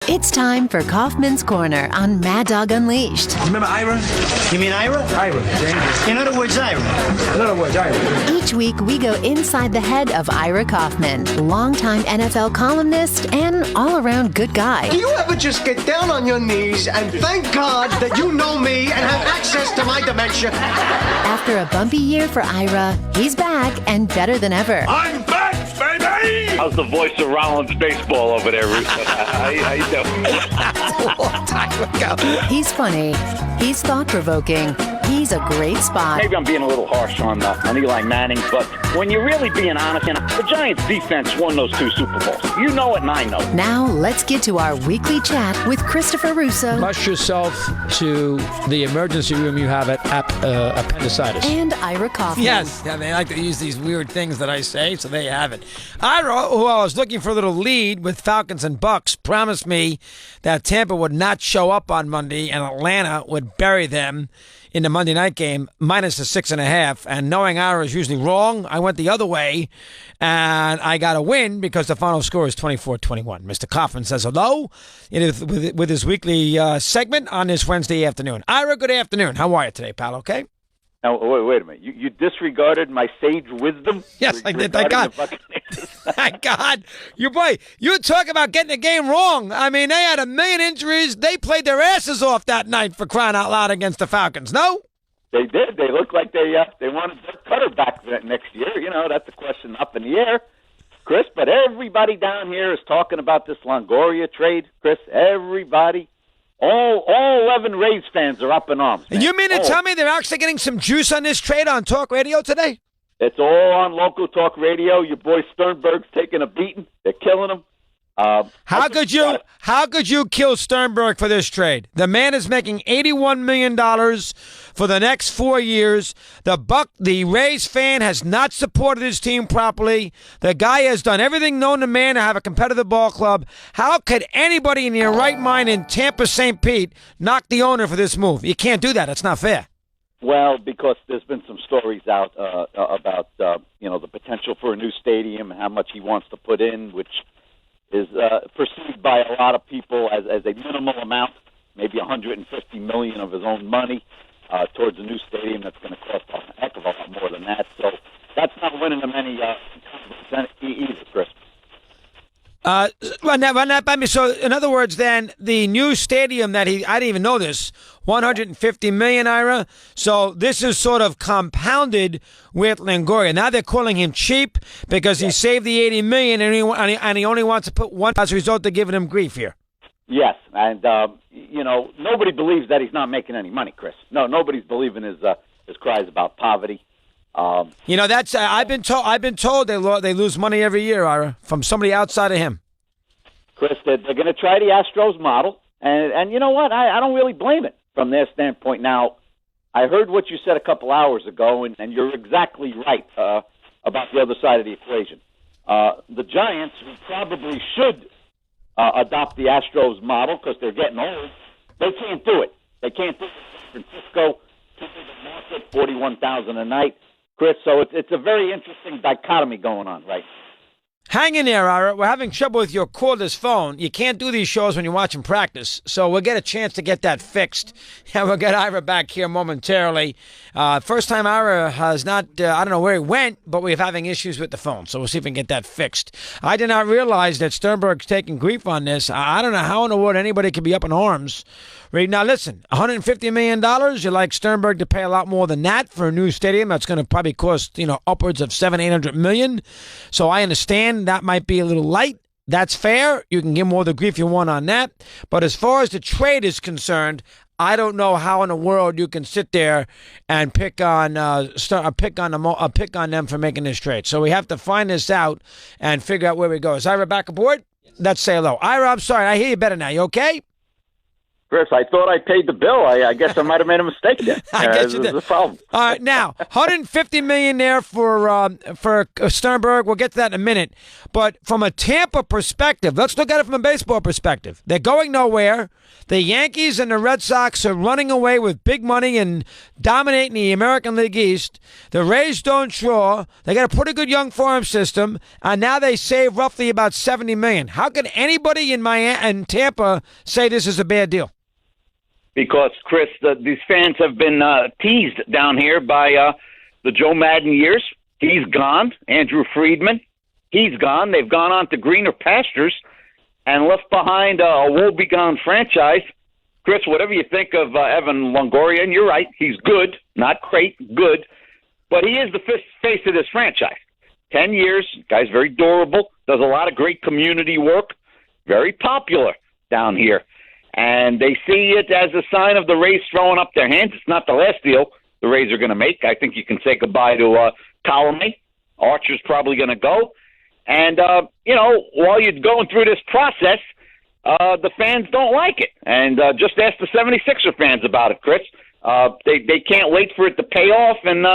It's time for Kaufman's Corner on Mad Dog Unleashed. Remember Ira? You mean Ira? Ira. Jameis. In other words, Ira. In other words, Ira. Each week, we go inside the head of Ira Kaufman, longtime NFL columnist and all-around good guy. Do you ever just get down on your knees and thank God that you know me and have access to my dementia? After a bumpy year for Ira, he's back and better than ever. I'm back, baby! How's the voice of Rollins baseball over there, Russo? How you doing? A long time ago. He's funny. He's thought-provoking. He's a great spot. Maybe I'm being a little harsh on Eli Manning, but when you're really being honest, the Giants' defense won those 2 Super Bowls. You know it, and I know it. Now, let's get to our weekly chat with Christopher Russo. Rush yourself to the emergency room you have at appendicitis. And Ira Kaufman. Yes, yeah, they like to use these weird things that I say, so they have it. Ira, who I was looking for a little lead with Falcons and Bucs, promised me that Tampa would not show up on Monday and Atlanta would bury them in the Monday night game, minus the 6.5. And knowing Ira is usually wrong, I went the other way, and I got a win because the final score is 24-21. Mr. Kaufman says hello with his weekly segment on this Wednesday afternoon. Ira, good afternoon. How are you today, pal? Okay? Now, wait a minute. You disregarded my sage wisdom? Yes, I did. Thank God. Thank God. You talk about getting the game wrong. I mean, they had 1 million injuries. They played their asses off that night, for crying out loud, against the Falcons. No? They did. They looked like they wanted to Cutter back next year. That's a question up in the air, Chris. But everybody down here is talking about this Longoria trade, Chris. Everybody. All 11 Rays fans are up in arms. And you mean to tell me they're actually getting some juice on this trade on talk radio today? It's all on local talk radio. Your boy Sternberg's taking a beating. They're killing him. How could you kill Sternberg for this trade? The man is making $81 million for the next 4 years. The Rays fan has not supported his team properly. The guy has done everything known to man to have a competitive ball club. How could anybody in their right mind in Tampa St. Pete knock the owner for this move? You can't do that. It's not fair. Well, because there's been some stories out about the potential for a new stadium and how much he wants to put in, which is perceived by a lot of people as a minimal amount, maybe $150 million of his own money towards a new stadium that's going to cost a heck of a lot more than that. So that's not winning him any either, Chris. Run that by me. So, in other words, then the new stadium that I didn't even know this, $150 million, Ira. So this is sort of compounded with Longoria. Now they're calling him cheap because he saved the $80 million and he only wants to put one. As a result, they're giving him grief here. Yes, and nobody believes that he's not making any money, Chris. No, nobody's believing his cries about poverty. That's I've been told they lose money every year, Ira, from somebody outside of him. Chris, they're going to try the Astros model, and you know what? I don't really blame it from their standpoint. Now, I heard what you said a couple hours ago, and you're exactly right about the other side of the equation. The Giants, who probably should adopt the Astros model because they're getting old, they can't do it. They can't do it. San Francisco, market, 41,000 a night. Chris, so it's a very interesting dichotomy going on, right? Hang in there, Ira. We're having trouble with your cordless phone. You can't do these shows when you're watching practice, so we'll get a chance to get that fixed. And we'll get Ira back here momentarily. First time Ira has not, I don't know where he went, but we're having issues with the phone, so we'll see if we can get that fixed. I did not realize that Sternberg's taking grief on this. I don't know how in the world anybody could be up in arms. Right now, listen, $150 million, you like Sternberg to pay a lot more than that for a new stadium. That's going to probably cost, upwards of $700-800 million. So I understand that might be a little light. That's fair. You can give more the grief you want on that. But as far as the trade is concerned, I don't know how in the world you can sit there and pick on them for making this trade. So we have to find this out and figure out where we go. Is Ira back aboard? Let's say hello. Ira, I'm sorry. I hear you better now. You okay? Chris, I thought I paid the bill. I guess I might have made a mistake there. I guess you This did. is a problem. All right, now $150 million there for Sternberg. We'll get to that in a minute. But from a Tampa perspective, let's look at it from a baseball perspective. They're going nowhere. The Yankees and the Red Sox are running away with big money and dominating the American League East. The Rays don't draw. They got a pretty good young farm system, and now they save roughly about $70 million. How can anybody in Tampa say this is a bad deal? Because, Chris, these fans have been teased down here by the Joe Madden years. He's gone. Andrew Friedman, he's gone. They've gone on to greener pastures and left behind a woe-begone franchise. Chris, whatever you think of Evan Longoria, and you're right, he's good, not great, good, but he is the face of this franchise. 10 years, guy's very durable, does a lot of great community work, very popular down here. And they see it as a sign of the Rays throwing up their hands. It's not the last deal the Rays are going to make. I think you can say goodbye to Colomé. Archer's probably going to go. And, while you're going through this process, the fans don't like it. And just ask the 76er fans about it, Chris. They can't wait for it to pay off, and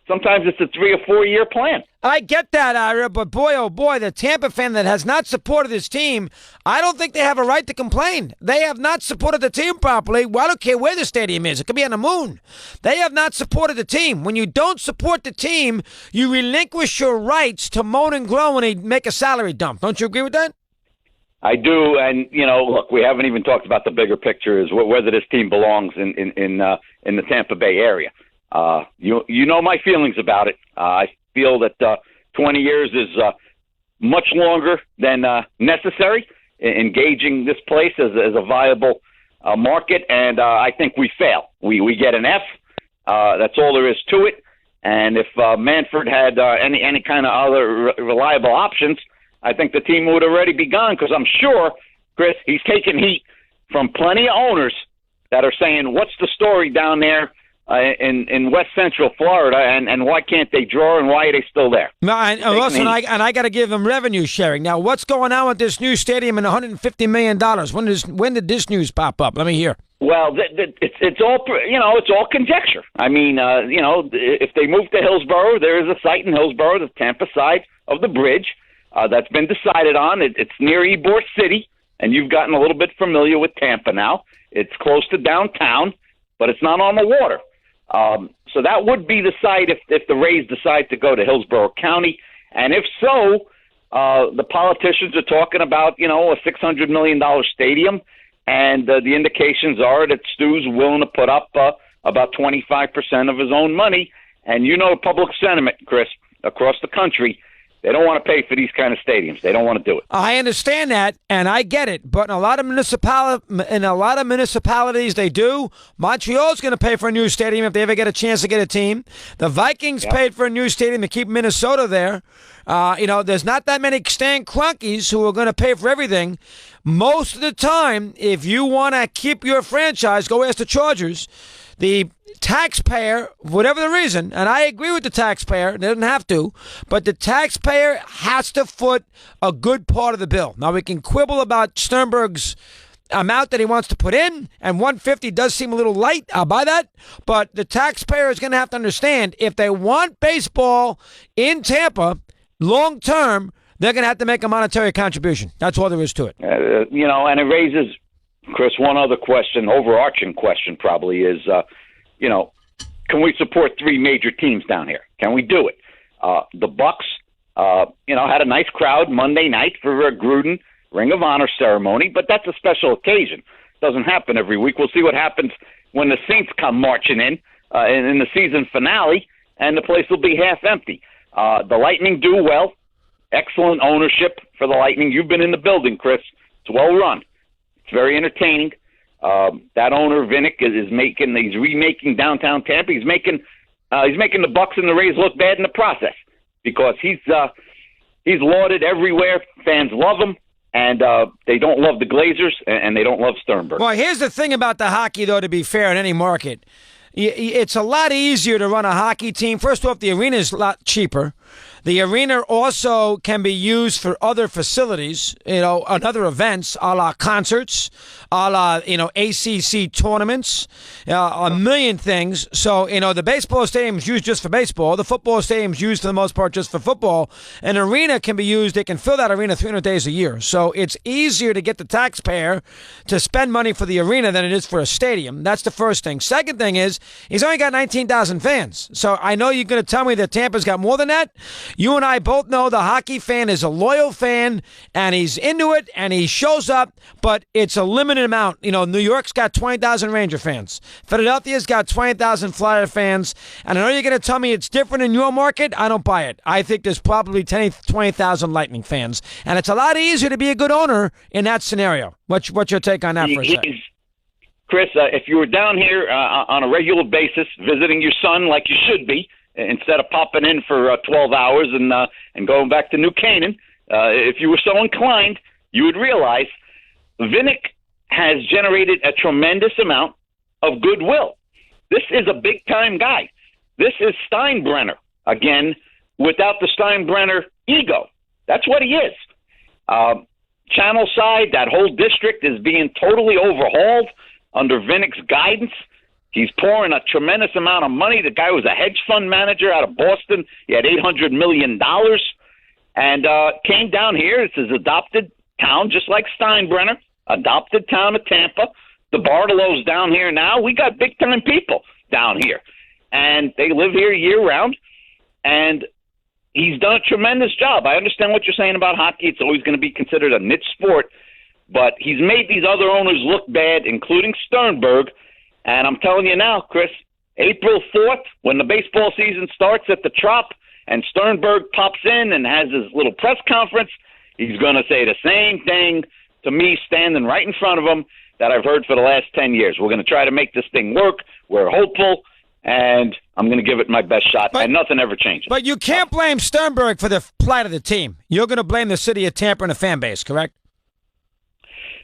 sometimes it's a 3 or 4 year plan. I get that, Ira, but boy, oh boy, the Tampa fan that has not supported this team, I don't think they have a right to complain. They have not supported the team properly. Well, I don't care where the stadium is. It could be on the moon. They have not supported the team. When you don't support the team, you relinquish your rights to moan and groan when they make a salary dump. Don't you agree with that? I do, and look, we haven't even talked about the bigger picture, is whether this team belongs in the Tampa Bay area. You know my feelings about it. I feel that 20 years is much longer than necessary in engaging this place as a viable market, and I think we fail. We get an F. That's all there is to it. And if Manfred had any kind of other reliable options, I think the team would already be gone, because I'm sure, Chris, he's taking heat from plenty of owners that are saying, what's the story down there in West Central Florida, and why can't they draw, and why are they still there? No, listen, I got to give them revenue sharing. Now, what's going on with this new stadium and $150 million? When did this news pop up? Let me hear. Well, it's all conjecture. I mean, if they move to Hillsborough, there is a site in Hillsborough, the Tampa side of the bridge, that's been decided on. It's near Ybor City, and you've gotten a little bit familiar with Tampa now. It's close to downtown, but it's not on the water. So that would be the site if the Rays decide to go to Hillsborough County. And if so, the politicians are talking about, a $600 million stadium. And the indications are that Stu's willing to put up about 25% of his own money. And public sentiment, Chris, across the country, they don't want to pay for these kind of stadiums. They don't want to do it. I understand that, and I get it. But in a lot of municipalities, they do. Montreal's going to pay for a new stadium if they ever get a chance to get a team. The Vikings paid for a new stadium to keep Minnesota there. There's not that many Stan Kroenkes who are going to pay for everything. Most of the time, if you want to keep your franchise, go ask the Chargers. The taxpayer, whatever the reason, and I agree with the taxpayer, they doesn't have to, but the taxpayer has to foot a good part of the bill. Now, we can quibble about Sternberg's amount that he wants to put in, and 150 does seem a little light. I'll buy that. But the taxpayer is going to have to understand, if they want baseball in Tampa long term, they're going to have to make a monetary contribution. That's all there is to it. And it raises, Chris, one other question, overarching question probably is, can we support three major teams down here? Can we do it? The Bucs, had a nice crowd Monday night for a Gruden Ring of Honor ceremony, but that's a special occasion. Doesn't happen every week. We'll see what happens when the Saints come marching in the season finale, and the place will be half empty. The Lightning do well. Excellent ownership for the Lightning. You've been in the building, Chris. It's well run. It's very entertaining. That owner, Vinnick, he's remaking downtown Tampa. He's making the Bucs and the Rays look bad in the process, because he's lauded everywhere. Fans love him, and they don't love the Glazers, and they don't love Sternberg. Well, here's the thing about the hockey, though, to be fair, in any market. It's a lot easier to run a hockey team. First off, the arena is a lot cheaper. The arena also can be used for other facilities, and other events, a la concerts, a la, ACC tournaments, a million things. So, the baseball stadium is used just for baseball. The football stadium is used for the most part just for football. An arena can be used, they can fill that arena 300 days a year. So it's easier to get the taxpayer to spend money for the arena than it is for a stadium. That's the first thing. Second thing is, he's only got 19,000 fans. So I know you're going to tell me that Tampa's got more than that. You and I both know the hockey fan is a loyal fan, and he's into it, and he shows up, but it's a limited amount. New York's got 20,000 Ranger fans. Philadelphia's got 20,000 Flyer fans. And I know you're going to tell me it's different in your market. I don't buy it. I think there's probably 20,000 Lightning fans. And it's a lot easier to be a good owner in that scenario. What's your take on that for a second? Chris, if you were down here on a regular basis visiting your son like you should be, instead of popping in for 12 hours and going back to New Canaan, if you were so inclined, you would realize Vinnick has generated a tremendous amount of goodwill. This is a big-time guy. This is Steinbrenner, again, without the Steinbrenner ego. That's what he is. Channel Side, that whole district is being totally overhauled under Vinnick's guidance. He's pouring a tremendous amount of money. The guy was a hedge fund manager out of Boston. He had $800 million and came down here. It's his adopted town, just like Steinbrenner, adopted town of Tampa. The Bartolo's down here now. We got big-time people down here, and they live here year-round, and he's done a tremendous job. I understand what you're saying about hockey. It's always going to be considered a niche sport, but he's made these other owners look bad, including Sternberg. And I'm telling you now, Chris, April 4th, when the baseball season starts at the Trop and Sternberg pops in and has his little press conference, he's going to say the same thing to me standing right in front of him that I've heard for the last 10 years. We're going to try to make this thing work. We're hopeful, and I'm going to give it my best shot, and nothing ever changes. But you can't blame Sternberg for the plight of the team. You're going to blame the city of Tampa and the fan base, correct?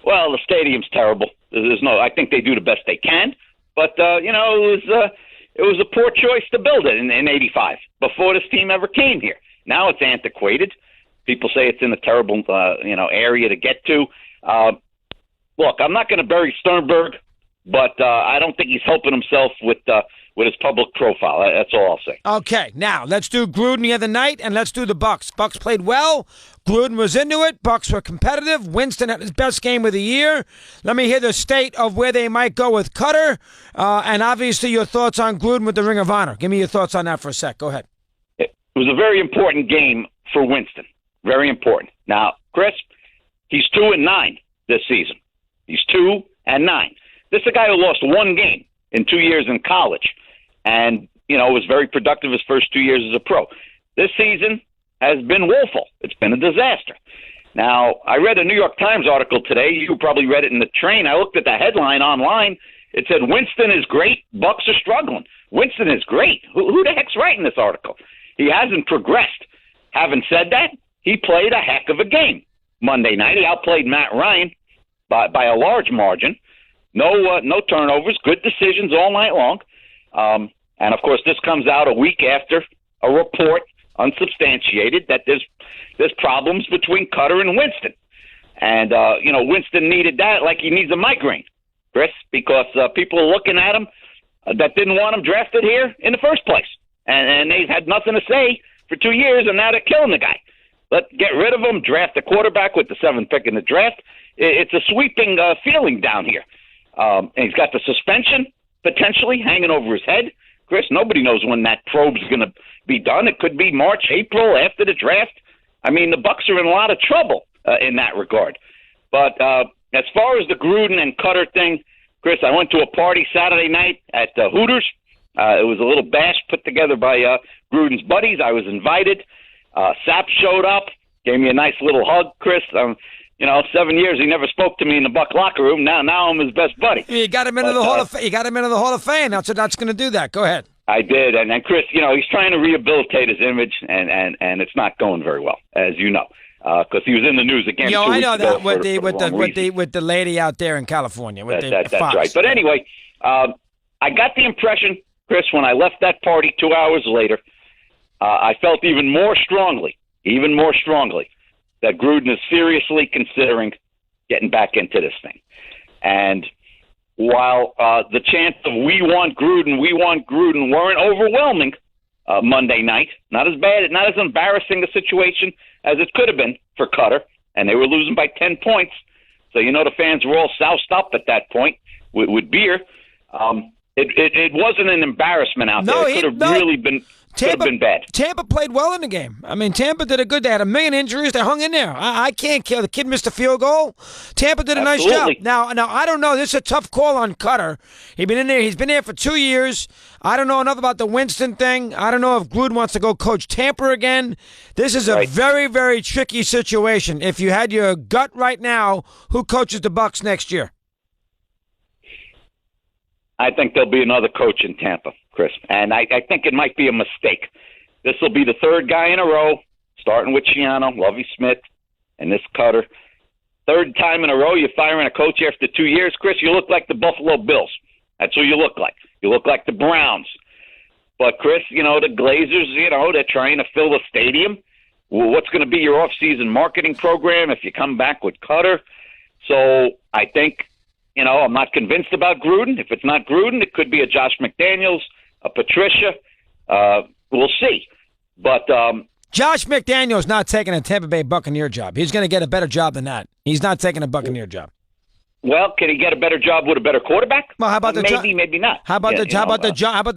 Well, the stadium's terrible. I think they do the best they can. But, it was a poor choice to build it in 85 before this team ever came here. Now it's antiquated. People say it's in a terrible, area to get to. Look, I'm not going to bury Sternberg, but I don't think he's helping himself with his public profile. That's all I'll say. Okay, now let's do Gruden the other night, and let's do the Bucs. Bucs played well. Gruden was into it. Bucs were competitive. Winston had his best game of the year. Let me hear the state of where they might go with Cutter, and obviously your thoughts on Gruden with the Ring of Honor. Give me your thoughts on that for a sec. Go ahead. It was a very important game for Winston. Very important. Now, Chris, he's 2-9 this season. He's 2-9. This is a guy who lost one game in 2 years in college and, was very productive his first 2 years as a pro. This season has been woeful. It's been a disaster. Now, I read a New York Times article today. You probably read it in the train. I looked at the headline online. It said, Winston is great, Bucs are struggling. Winston is great. Who the heck's writing this article? He hasn't progressed. Having said that, he played a heck of a game Monday night. He outplayed Matt Ryan by a large margin. No turnovers, good decisions all night long. And, of course, this comes out a week after a report, unsubstantiated, that there's problems between Cutter and Winston. And, Winston needed that like he needs a migraine, Chris, because people are looking at him that didn't want him drafted here in the first place. And they've had nothing to say for 2 years, and now they're killing the guy. Let's get rid of him, draft a quarterback with the 7th pick in the draft. It's a sweeping feeling down here. And he's got the suspension potentially hanging over his head. Chris, nobody knows when that probe's going to be done. It could be March, April, after the draft. I mean, the Bucs are in a lot of trouble in that regard. But as far as the Gruden and Cutter thing, Chris, I went to a party Saturday night at Hooters. It was a little bash put together by Gruden's buddies. I was invited. Sapp showed up, gave me a nice little hug, Chris. 7 years he never spoke to me in the Buck locker room. Now I'm his best buddy. You got him into the Hall of Fame. You got him into the Hall of Fame. That's going to do that. Go ahead. I did, and Chris, he's trying to rehabilitate his image, and it's not going very well, as you know, because he was in the news again. I know that with the lady out there in California. That's right. But anyway, I got the impression, Chris, when I left that party 2 hours later, I felt even more strongly, that Gruden is seriously considering getting back into this thing. And while the chants of we want Gruden weren't overwhelming Monday night, not as bad, not as embarrassing a situation as it could have been for Cutter, and they were losing by 10 points. So, the fans were all soused up at that point with beer. It wasn't an embarrassment out there. It could have really been bad. Tampa played well in the game. I mean, Tampa did a good. They had 1 million injuries. They hung in there. I can't care. The kid missed a field goal. Tampa did a nice job. Now, I don't know. This is a tough call on Cutter. He's been in there. He's been there for 2 years. I don't know enough about the Winston thing. I don't know if Gruden wants to go coach Tampa again. This is a very, very tricky situation. If you had your gut right now, who coaches the Bucs next year? I think there'll be another coach in Tampa, Chris, and I think it might be a mistake. This will be the third guy in a row, starting with Schiano, Lovie Smith, and this Cutter. Third time in a row you're firing a coach after 2 years, Chris. You look like the Buffalo Bills. That's who you look like. You look like the Browns. But, Chris, the Glazers, they're trying to fill the stadium. Well, what's going to be your off-season marketing program if you come back with Cutter? So I think I'm not convinced about Gruden. If it's not Gruden, it could be a Josh McDaniels, a Patricia. We'll see. But Josh McDaniels not taking a Tampa Bay Buccaneer job. He's going to get a better job than that. He's not taking a Buccaneer job. Well, can he get a better job with a better quarterback? Well, how about maybe not. How about the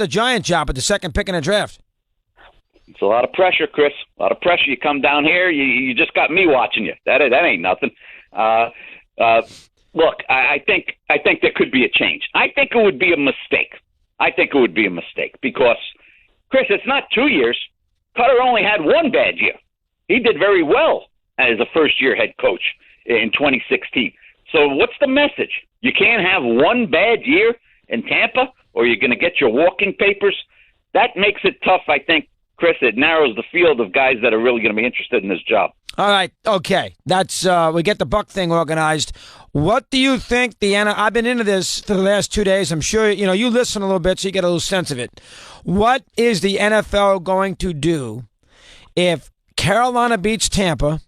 Giant job at the second pick in the draft? It's a lot of pressure, Chris. A lot of pressure. You come down here, you just got me watching you. That ain't nothing. Look, I think there could be a change. I think it would be a mistake. Because, Chris, it's not 2 years. Cutter only had one bad year. He did very well as a first-year head coach in 2016. So what's the message? You can't have one bad year in Tampa, or you're going to get your walking papers? That makes it tough, I think, Chris. It narrows the field of guys that are really going to be interested in this job. All right, okay. That's we get the Buck thing organized. What do you think I've been into this for the last 2 days. I'm sure you listen a little bit so you get a little sense of it. What is the NFL going to do if Carolina beats Tampa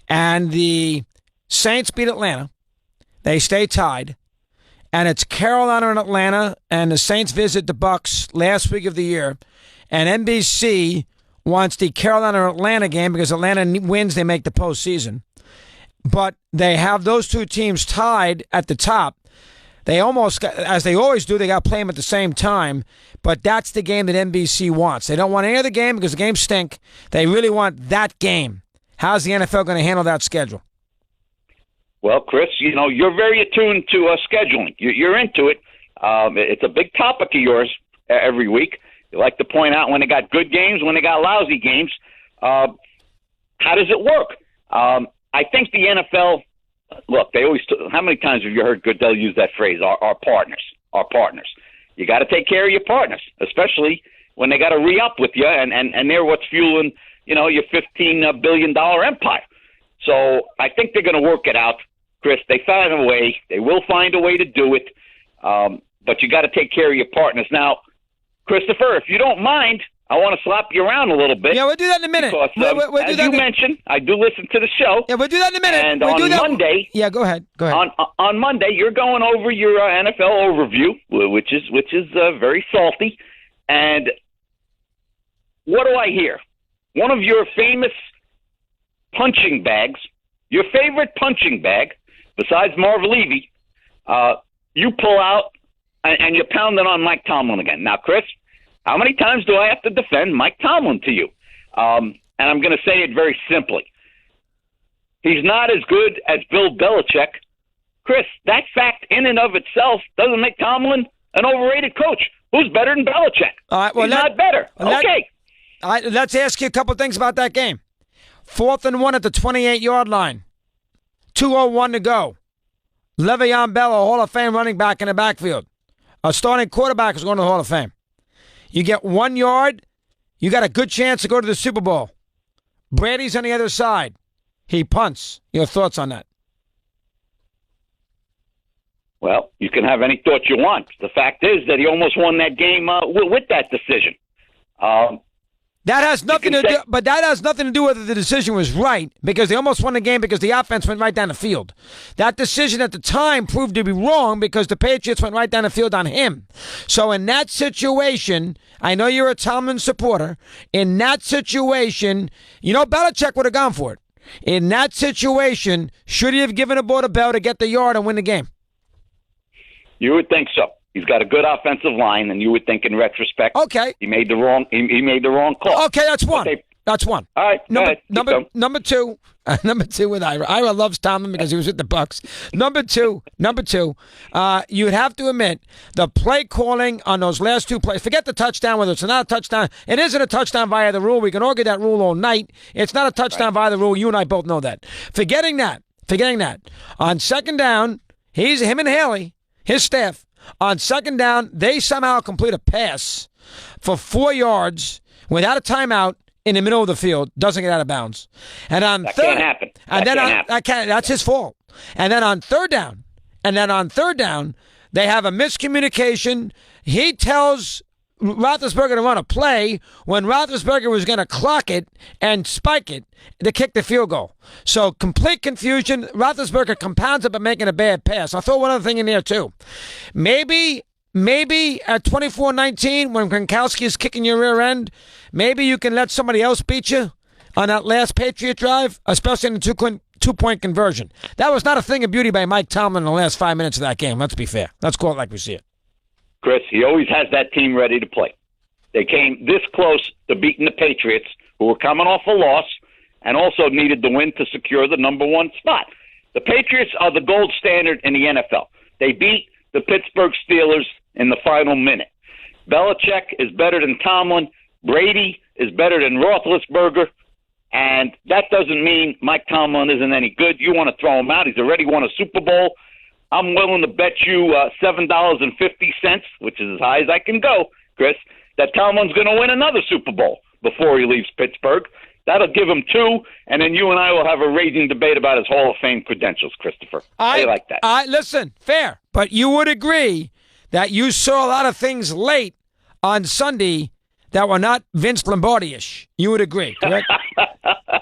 and the Saints beat Atlanta? They stay tied, and it's Carolina and Atlanta, and the Saints visit the Bucs last week of the year, and NBC wants the Carolina-Atlanta game because Atlanta wins, they make the postseason. But they have those two teams tied at the top. They almost, as they always do, they got to play them at the same time. But that's the game that NBC wants. They don't want any other game because the games stink. They really want that game. How's the NFL going to handle that schedule? Well, Chris, you're very attuned to scheduling. You're into it. It's a big topic of yours every week. You like to point out when they got good games, when they got lousy games. How does it work? I think the NFL, look, they always, how many times have you heard Goodell use that phrase, our partners, our partners? You got to take care of your partners, especially when they got to re-up with you, and they're what's fueling, your $15 billion empire. So I think they're going to work it out, Chris. They find a way. They will find a way to do it, but you got to take care of your partners. Now, Christopher, if you don't mind, I want to slap you around a little bit. Yeah, we'll do that in a minute. Because, as you mentioned, I do listen to the show. Yeah, we'll do that in a minute. And on Monday... Yeah, go ahead. On Monday, you're going over your NFL overview, which is very salty. And what do I hear? One of your famous punching bags, your favorite punching bag, besides Marv Levy, you pull out and you pound it on Mike Tomlin again. Now, Chris, how many times do I have to defend Mike Tomlin to you? And I'm going to say it very simply. He's not as good as Bill Belichick. Chris, that fact in and of itself doesn't make Tomlin an overrated coach. Who's better than Belichick? All right, well, he's not better. Okay. All right, let's ask you a couple things about that game. 4th and 1 at the 28-yard line. 2:01 to go. Le'Veon Bell, a Hall of Fame running back in the backfield. A starting quarterback is going to the Hall of Fame. You get 1 yard, you got a good chance to go to the Super Bowl. Brady's on the other side. He punts. Your thoughts on that? Well, you can have any thoughts you want. The fact is that he almost won that game with that decision. That has nothing to do, but that has nothing to do whether the decision was right, because they almost won the game because the offense went right down the field. That decision at the time proved to be wrong because the Patriots went right down the field on him. So in that situation, I know you're a Tomlin supporter. In that situation, Belichick would have gone for it. In that situation, should he have given a ball to Bell to get the yard and win the game? You would think so. He's got a good offensive line, and you would think in retrospect, okay, he made the wrong call. Okay, that's one. Okay. That's one. All right. Number two with Ira. Ira loves Tomlin because he was with the Bucs. Number two. You would have to admit the play calling on those last two plays. Forget the touchdown, whether it's not a touchdown. It isn't a touchdown via the rule. We can argue that rule all night. It's not a touchdown via the rule. You and I both know that. Forgetting that. On second down, him and Haley, his staff. On second down, they somehow complete a pass for 4 yards without a timeout in the middle of the field. Doesn't get out of bounds. And on that third, can't happen. That's his fault. And then on third down, they have a miscommunication. He tells Roethlisberger to run a play when Roethlisberger was going to clock it and spike it to kick the field goal. So complete confusion. Roethlisberger compounds it by making a bad pass. I'll throw one other thing in there too. Maybe at 24-19 when Gronkowski is kicking your rear end, maybe you can let somebody else beat you on that last Patriot drive, especially in the two-point conversion. That was not a thing of beauty by Mike Tomlin in the last 5 minutes of that game. Let's be fair. Let's call it like we see it. Chris, he always has that team ready to play. They came this close to beating the Patriots, who were coming off a loss and also needed the win to secure the number one spot. The Patriots are the gold standard in the NFL. They beat the Pittsburgh Steelers in the final minute. Belichick is better than Tomlin. Brady is better than Roethlisberger. And that doesn't mean Mike Tomlin isn't any good. You want to throw him out. He's already won a Super Bowl. I'm willing to bet you $7.50, which is as high as I can go, Chris, that Tomlin's going to win another Super Bowl before he leaves Pittsburgh. That'll give him 2, and then you and I will have a raging debate about his Hall of Fame credentials, Christopher. I like that. Listen, fair, but you would agree that you saw a lot of things late on Sunday that were not Vince Lombardi-ish. You would agree, correct?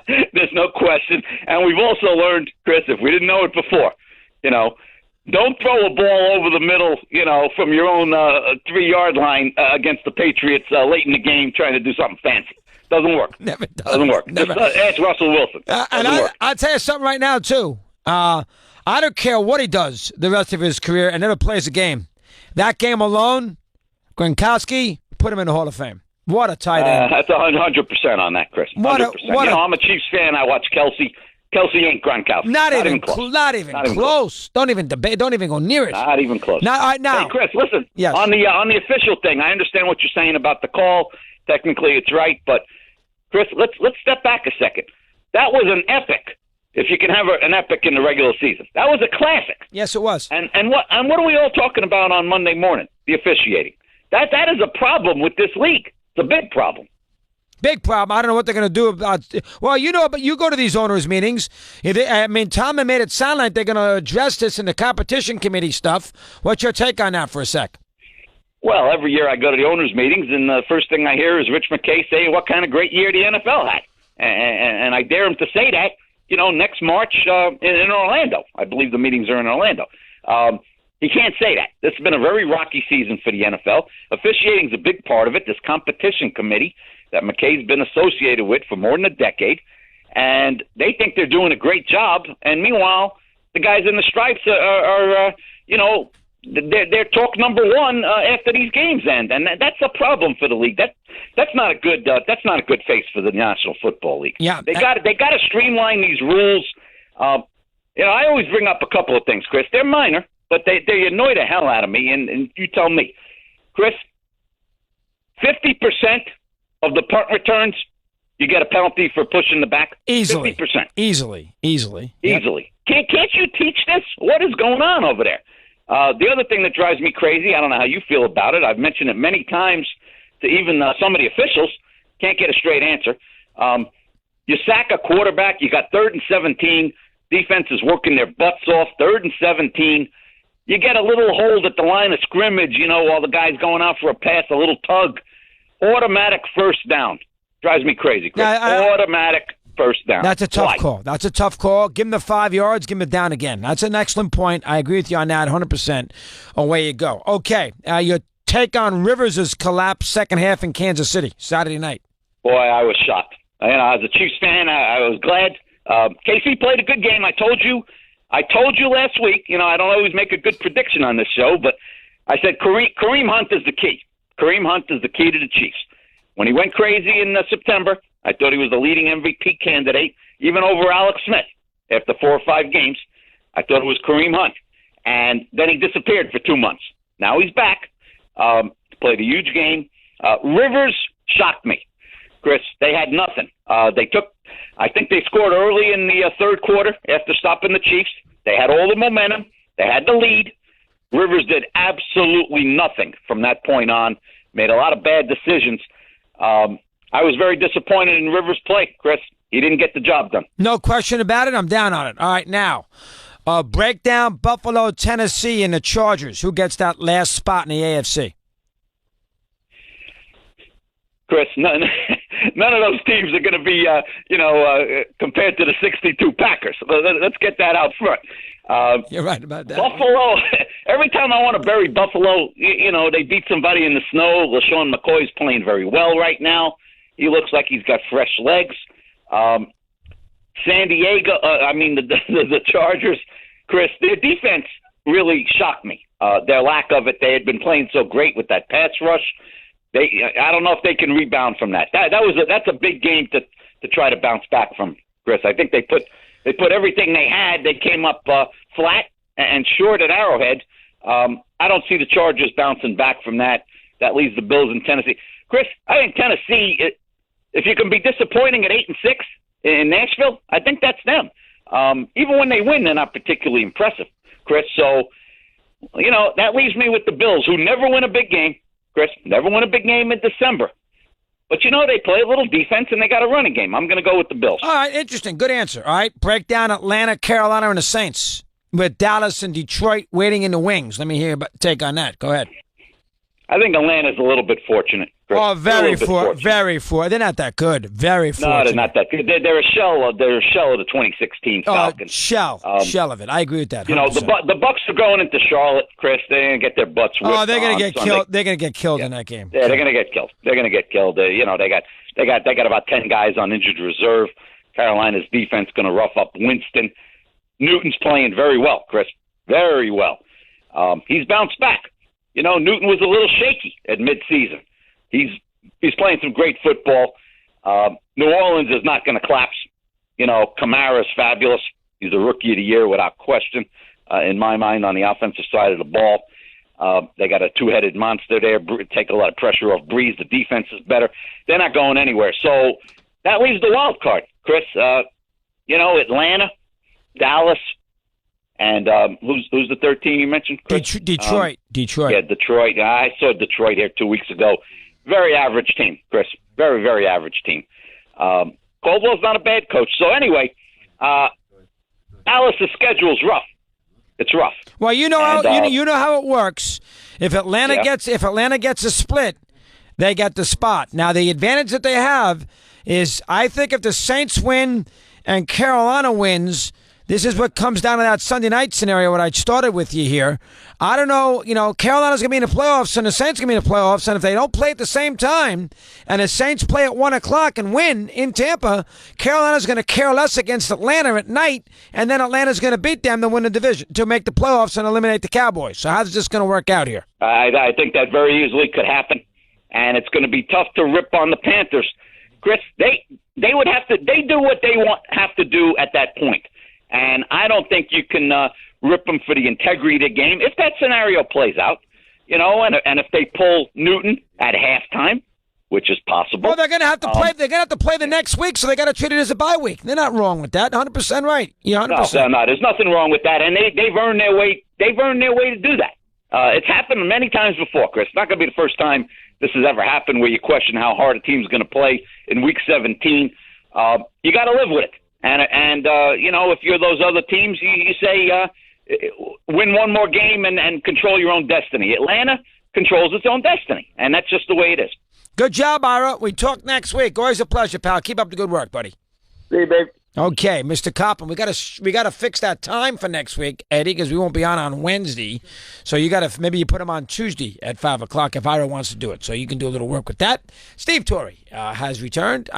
There's no question. And we've also learned, Chris, if we didn't know it before, don't throw a ball over the middle, from your own 3-yard line against the Patriots late in the game trying to do something fancy. Doesn't work. Never does. Doesn't work. Never. Ask Russell Wilson. I'll tell you something right now, too. I don't care what he does the rest of his career and never plays a game. That game alone, Gronkowski, put him in the Hall of Fame. What a tight end. That's 100% on that, Chris. 100%. I'm a Chiefs fan. I watch Kelsey. Kelsey ain't Gronkowski. Not even close. Don't even debate. Don't even go near it. Not even close. Now, hey, Chris, listen. Yes. On the official thing, I understand what you're saying about the call. Technically, it's right, but Chris, let's step back a second. That was an epic. If you can have an epic in the regular season, that was a classic. Yes, it was. And what are we all talking about on Monday morning? The officiating. That is a problem with this league. It's a big problem. Big problem. I don't know what they're going to do about. Well, but you go to these owners' meetings. Tomlin made it sound like they're going to address this in the competition committee stuff. What's your take on that for a sec? Well, every year I go to the owners' meetings, and the first thing I hear is Rich McKay saying what kind of great year the NFL had, and I dare him to say that. Next March in Orlando. I believe the meetings are in Orlando. He can't say that. This has been a very rocky season for the NFL. Officiating is a big part of it. This competition committee that McKay's been associated with for more than a decade, and they think they're doing a great job. And meanwhile, the guys in the stripes are they're talk number one after these games end, and that's a problem for the league. That's not a good face for the National Football League. Yeah, they got to streamline these rules. I always bring up a couple of things, Chris. They're minor, but they annoy the hell out of me. And you tell me, Chris, 50% of the punt returns, you get a penalty for pushing the back. Easily, 50%. Easily. Yep. Can't you teach this? What is going on over there? The other thing that drives me crazy, I don't know how you feel about it. I've mentioned it many times to even some of the officials. Can't get a straight answer. You sack a quarterback, you got 3rd and 17. Defense is working their butts off. 3rd and 17. You get a little hold at the line of scrimmage, while the guy's going out for a pass, a little tug. Automatic first down. Drives me crazy, Chris. Automatic first down. That's a tough Why? call. That's a tough call. Give him the 5 yards. Give him it down again. That's an excellent point. I agree with you on that 100%. Away you go. Okay, your take on Rivers' collapse second half in Kansas City, Saturday night. Boy, I was shocked. As a Chiefs fan, I was glad. KC played a good game. I told you last week, I don't always make a good prediction on this show, but I said Kareem Hunt is the key. Kareem Hunt is the key to the Chiefs. When he went crazy in September, I thought he was the leading MVP candidate, even over Alex Smith. After 4 or 5 games, I thought it was Kareem Hunt. And then he disappeared for 2 months. Now he's back. Played a huge game. Rivers shocked me, Chris. They had nothing. I think they scored early in the third quarter after stopping the Chiefs. They had all the momentum. They had the lead. Rivers did absolutely nothing from that point on. Made a lot of bad decisions. I was very disappointed in Rivers' play, Chris. He didn't get the job done. No question about it. I'm down on it. All right, now, break down Buffalo, Tennessee, and the Chargers. Who gets that last spot in the AFC? Chris, none of those teams are going to be, compared to the 62 Packers. Let's get that out front. You're right about that. Buffalo, every time I want to bury Buffalo, they beat somebody in the snow. LaShawn McCoy's playing very well right now. He looks like he's got fresh legs. San Diego, the Chargers, Chris, their defense really shocked me. Their lack of it. They had been playing so great with that pass rush. I don't know if they can rebound from that. That's a big game to try to bounce back from, Chris. I think they put everything they had. They came up flat and short at Arrowhead. I don't see the Chargers bouncing back from that. That leaves the Bills in Tennessee. Chris, I think Tennessee, if you can be disappointing at 8-6 in Nashville, I think that's them. Even when they win, they're not particularly impressive, Chris. So, that leaves me with the Bills, who never win a big game. Chris, never won a big game in December. But, they play a little defense, and they got a running game. I'm going to go with the Bills. All right, interesting. Good answer. All right, break down Atlanta, Carolina, and the Saints with Dallas and Detroit waiting in the wings. Let me hear your take on that. Go ahead. I think Atlanta's a little bit fortunate, Chris. Oh, very fortunate. They're not that good. Very fortunate. No, they're not that good. They're a shell of the 2016 Falcons. Shell of it. I agree with that. 100%. The Bucs are going into Charlotte, Chris. They're going to get their butts whipped. Oh, they're going to get killed. They're going to get killed in that game. Yeah, they're going to get killed. They're going to get killed. They got about 10 guys on injured reserve. Carolina's defense going to rough up Winston. Newton's playing very well, Chris. Very well. He's bounced back. Newton was a little shaky at midseason. He's playing some great football. New Orleans is not going to collapse. Kamara's fabulous. He's a rookie of the year without question, in my mind, on the offensive side of the ball. They got a two-headed monster there. Take a lot of pressure off Breeze. The defense is better. They're not going anywhere. So that leaves the wild card, Chris. Atlanta, Dallas, and who's the third team you mentioned, Chris? Detroit. Yeah, Detroit. I saw Detroit here 2 weeks ago. Very average team, Chris. Very, very average team. Caldwell's not a bad coach. So anyway, Dallas' schedule's rough. It's rough. Well, you know how it works. If Atlanta gets a split, they get the spot. Now the advantage that they have is, I think, if the Saints win and Carolina wins, this is what comes down to that Sunday night scenario, what I started with you here. I don't know, Carolina's going to be in the playoffs and the Saints going to be in the playoffs, and if they don't play at the same time and the Saints play at 1 o'clock and win in Tampa, Carolina's going to care less against Atlanta at night, and then Atlanta's going to beat them to win the division, to make the playoffs and eliminate the Cowboys. So how's this going to work out here? I think that very easily could happen, and it's going to be tough to rip on the Panthers. Chris, they do what they have to do at that point. And I don't think you can rip them for the integrity of the game if that scenario plays out, and if they pull Newton at halftime, which is possible. Well, they're going to have to play. They're going to have to play the next week, so they got to treat it as a bye week. They're not wrong with that. 100% right. Yeah, 100%. No, there's nothing wrong with that, and they've earned their way. They've earned their way to do that. It's happened many times before, Chris. It's not going to be the first time this has ever happened where you question how hard a team's going to play in Week 17. You got to live with it. And if you're those other teams, you say win one more game and control your own destiny. Atlanta, controls its own destiny, and that's just the way it is. Good job, Ira. We talk next week. Always a pleasure, pal. Keep up the good work, buddy. See you, babe. Okay, Mr. Kaufman, we gotta fix that time for next week, Eddie, because we won't be on Wednesday. So maybe you put him on Tuesday at 5 o'clock if Ira wants to do it. So you can do a little work with that. Steve Torrey has returned.